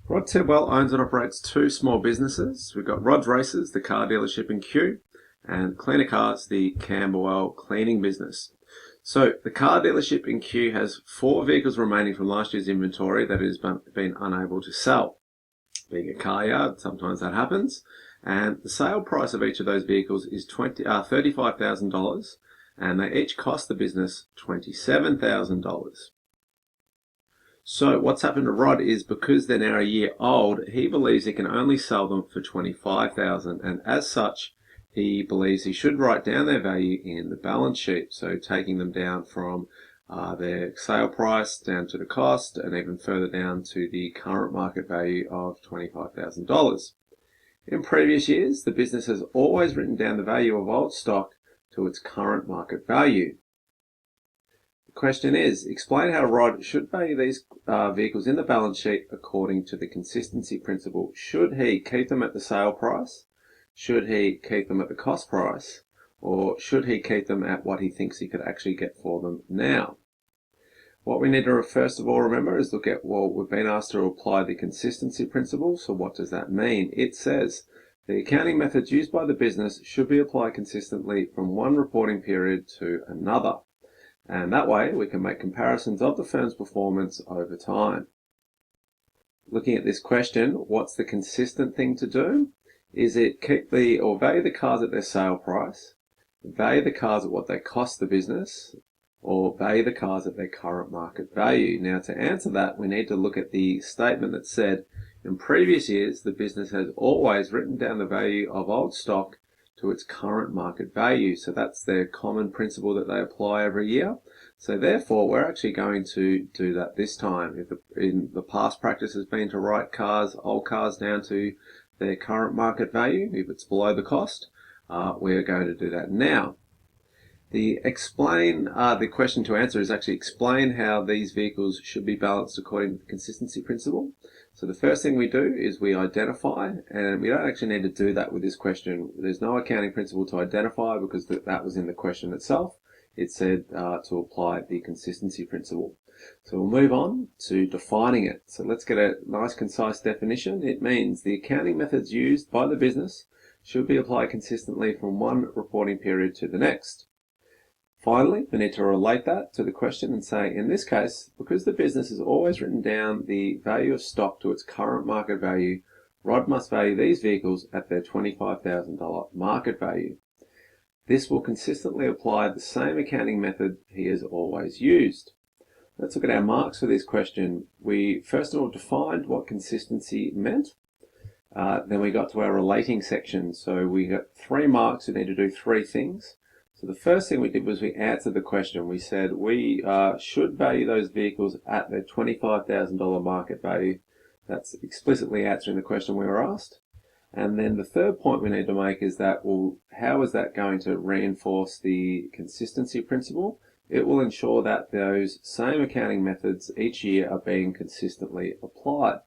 Rod Tidwell owns and operates two small businesses. We've got Rod's Races, the car dealership in Kew, and Cleaner Cars, the Camberwell cleaning business. So the car dealership in Kew has 4 vehicles remaining from last year's inventory that it has been unable to sell. Being a car yard, sometimes that happens. And the sale price of each of those vehicles is $35,000, and they each cost the business $27,000. So what's happened to Rod is, because they're now a year old, he believes he can only sell them for $25,000, and as such, he believes he should write down their value in the balance sheet. So taking them down from their sale price down to the cost, and even further down to the current market value of $25,000. In previous years, the business has always written down the value of old stock to its current market value. The question is, explain how Rod should value these vehicles in the balance sheet according to the consistency principle. Should he keep them at the sale price? Should he keep them at the cost price? Or should he keep them at what he thinks he could actually get for them now? What we need to first of all remember is look at, well, we've been asked to apply the consistency principle. So what does that mean? It says the accounting methods used by the business should be applied consistently from one reporting period to another. And that way we can make comparisons of the firm's performance over time. Looking at this question, what's the consistent thing to do? Is it value the cars at their sale price, value the cars at what they cost the business, or value the cars at their current market value? Now, to answer that, we need to look at the statement that said, in previous years, the business has always written down the value of old stock to its current market value. So that's their common principle that they apply every year. So therefore, we're actually going to do that this time. If in the past practice has been to write old cars down to their current market value, if it's below the cost, we're going to do that now. The question to answer is actually explain how these vehicles should be balanced according to the consistency principle. So the first thing we do is we identify, and we don't actually need to do that with this question. There's no accounting principle to identify because that was in the question itself. It said to apply the consistency principle. So we'll move on to defining it. So let's get a nice concise definition. It means the accounting methods used by the business should be applied consistently from one reporting period to the next. Finally, we need to relate that to the question and say, in this case, because the business has always written down the value of stock to its current market value, Rod must value these vehicles at their $25,000 market value. This will consistently apply the same accounting method he has always used. Let's look at our marks for this question. We first of all defined what consistency meant. Then we got to our relating section. So we got 3 marks. We need to do 3 things. So the first thing we did was we answered the question. We said we should value those vehicles at their $25,000 market value. That's explicitly answering the question we were asked. And then the third point we need to make is that, well, how is that going to reinforce the consistency principle? It will ensure that those same accounting methods each year are being consistently applied.